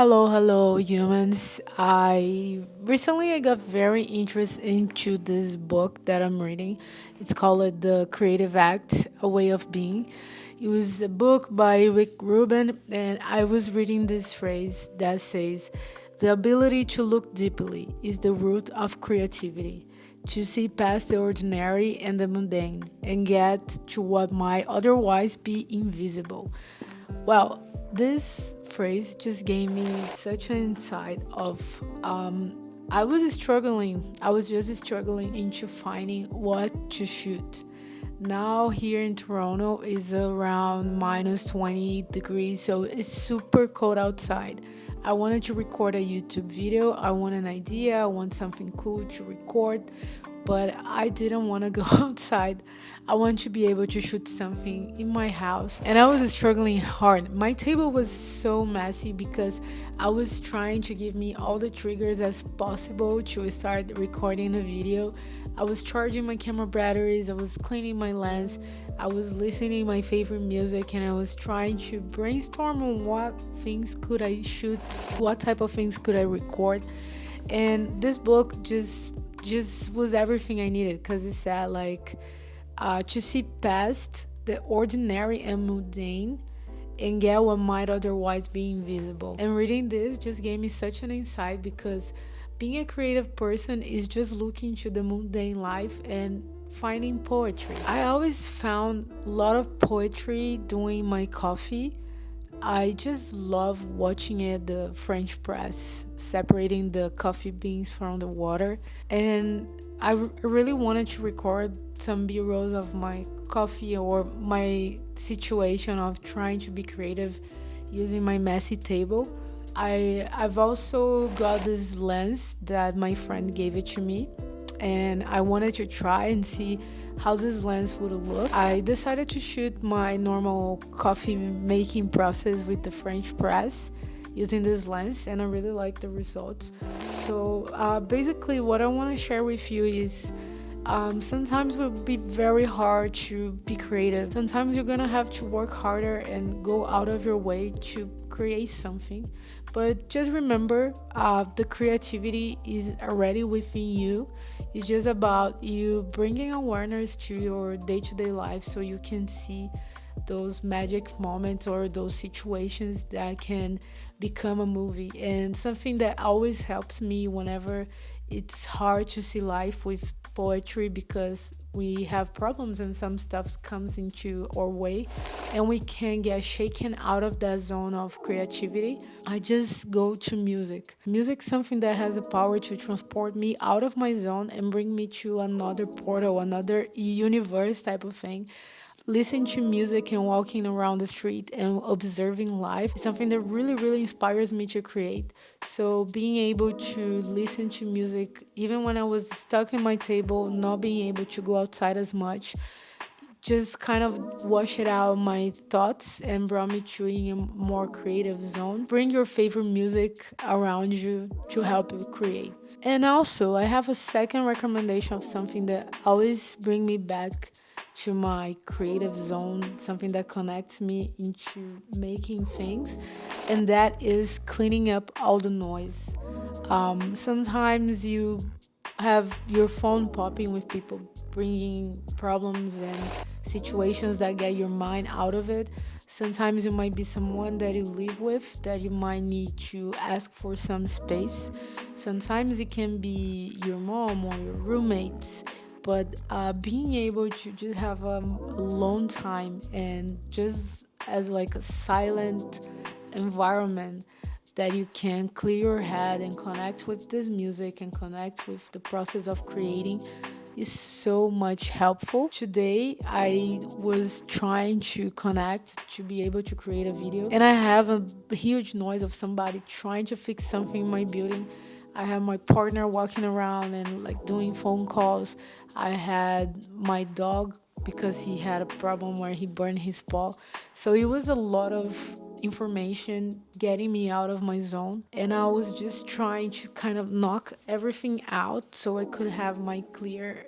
Hello, humans. I got very interested into this book that I'm reading. It's called The Creative Act: A Way of Being. It was a book by Rick Rubin, and I was reading this phrase that says, "The ability to look deeply is the root of creativity. To see past the ordinary and the mundane, and get to what might otherwise be invisible." Well, this phrase just gave me such an insight of I was struggling. I was just struggling into finding what to shoot. Now here in Toronto is around minus 20 degrees, so it's super cold outside. I wanted to record a YouTube video. I want an idea. I want something cool to record, but I didn't want to go outside. I want to be able to shoot something in my house. And I was struggling hard. My table was so messy because I was trying to give me all the triggers as possible to start recording a video. I was charging my camera batteries, I was cleaning my lens, I was listening my favorite music, and I was trying to brainstorm on what things could I shoot, what type of things could I record. And this book just was everything I needed, because it said like to see past the ordinary and mundane and get what might otherwise be invisible. And reading this just gave me such an insight, because being a creative person is just looking to the mundane life and finding poetry. I always found a lot of poetry doing my coffee. I just love watching it, the French press, separating the coffee beans from the water. And really wanted to record some B-rolls of my coffee or my situation of trying to be creative using my messy table. I've also got this lens that my friend gave it to me, and I wanted to try and see how this lens would look. I decided to shoot my normal coffee making process with the French press using this lens, and I really like the results. So basically what I want to share with you is sometimes it will be very hard to be creative. Sometimes you're gonna have to work harder and go out of your way to create something. But just remember, the creativity is already within you. It's just about you bringing awareness to your day-to-day life so you can see those magic moments or those situations that can become a movie. And something that always helps me whenever it's hard to see life with poetry, because we have problems and some stuff comes into our way and we can get shaken out of that zone of creativity. I just go to music, something that has the power to transport me out of my zone and bring me to another portal, another universe type of thing. Listening to music and walking around the street and observing life is something that really inspires me to create. So being able to listen to music even when I was stuck in my table, not being able to go outside as much, just kind of wash it out my thoughts and brought me to in a more creative zone. Bring your favorite music around you to help you create. And also I have a second recommendation of something that always bring me back to my creative zone, something that connects me into making things, and that is cleaning up all the noise. Sometimes you have your phone popping with people bringing problems and situations that get your mind out of it. Sometimes it might be someone that you live with that you might need to ask for some space. Sometimes it can be your mom or your roommates. But being able to just have alone time and just as like a silent environment that you can clear your head and connect with this music and connect with the process of creating is so much helpful. Today I was trying to connect to be able to create a video, and I have a huge noise of somebody trying to fix something in my building. I had my partner walking around and like doing phone calls. I had my dog because he had a problem where he burned his paw. So it was a lot of information getting me out of my zone. And I was just trying to kind of knock everything out so I could have my clear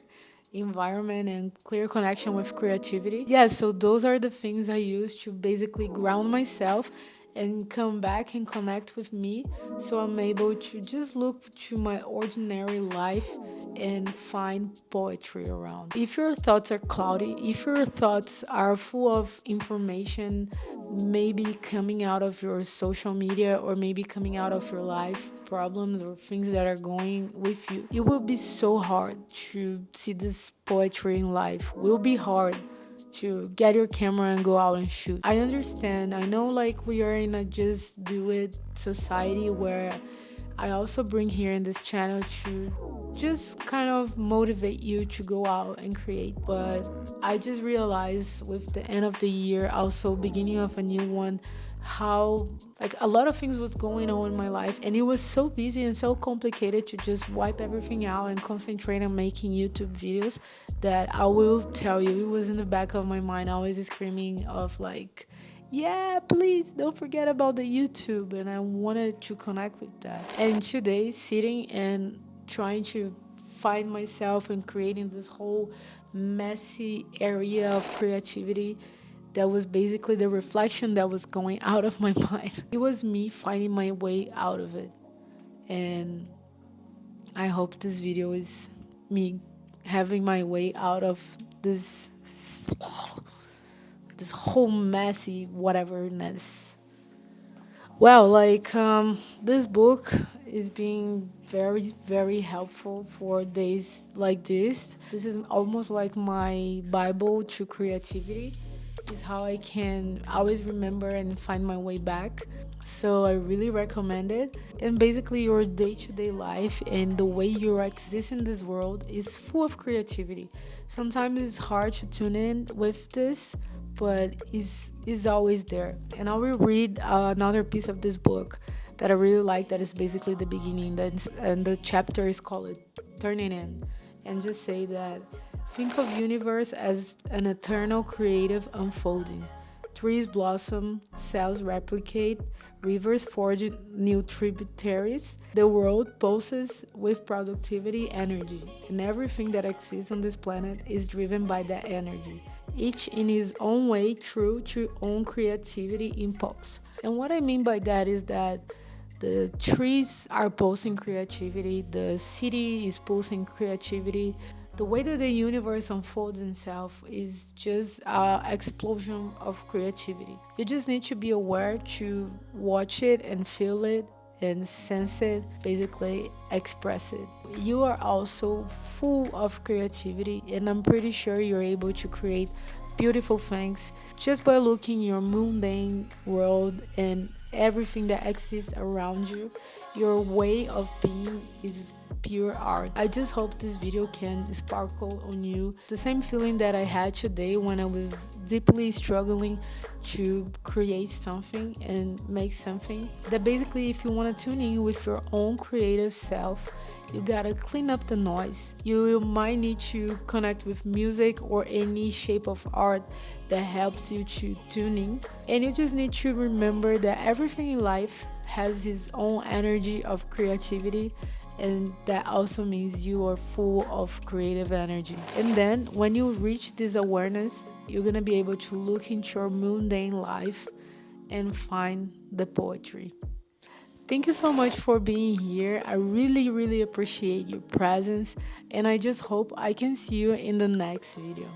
environment and clear connection with creativity. Yeah, so those are the things I use to basically ground myself and come back and connect with me, so I'm able to just look to my ordinary life and find poetry around. If your thoughts are cloudy, if your thoughts are full of information, maybe coming out of your social media or maybe coming out of your life problems or things that are going with you, it will be so hard to see this poetry in life. It will be hard to get your camera and go out and shoot. I understand. I know like we are in a just do it society where I also bring here in this channel to just kind of motivate you to go out and create. But I just realized with the end of the year, also beginning of a new one, how like a lot of things was going on in my life, and it was so busy and so complicated to just wipe everything out and concentrate on making YouTube videos, that I will tell you it was in the back of my mind always screaming of like, yeah, please don't forget about the YouTube. And I wanted to connect with that. And today, sitting and trying to find myself and creating this whole messy area of creativity, that was basically the reflection that was going out of my mind. It was me finding my way out of it. And I hope this video is me having my way out of this whole messy whateverness. Well, like this book is being very, very helpful for days like this. This is almost like my Bible to creativity. Is how I can always remember and find my way back. So I really recommend it. And basically, your day-to-day life and the way you exist in this world is full of creativity. Sometimes it's hard to tune in with this, but is always there. And I will read another piece of this book that I really like. That is basically the beginning. And the chapter is called "Turning In," and just say that think of universe as an eternal creative unfolding. Trees blossom, cells replicate, rivers forge new tributaries. The world pulses with productivity energy, and everything that exists on this planet is driven by that energy, each in his own way true to own creativity impulse. And what I mean by that is that the trees are pulsing creativity, the city is pulsing creativity. The way that the universe unfolds itself is just an explosion of creativity. You just need to be aware to watch it and feel it and sense it, basically express it. You are also full of creativity, and I'm pretty sure you're able to create beautiful things just by looking your mundane world and everything that exists around you. Your way of being is pure art. I just hope this video can sparkle on you the same feeling that I had today when I was deeply struggling to create something and make something. That basically, if you want to tune in with your own creative self, you gotta clean up the noise. You might need to connect with music or any shape of art that helps you to tune in. And you just need to remember that everything in life has its own energy of creativity, and that also means you are full of creative energy. And then when you reach this awareness, you're gonna be able to look into your mundane life and find the poetry. Thank you so much for being here. I really, really appreciate your presence, and I just hope I can see you in the next video.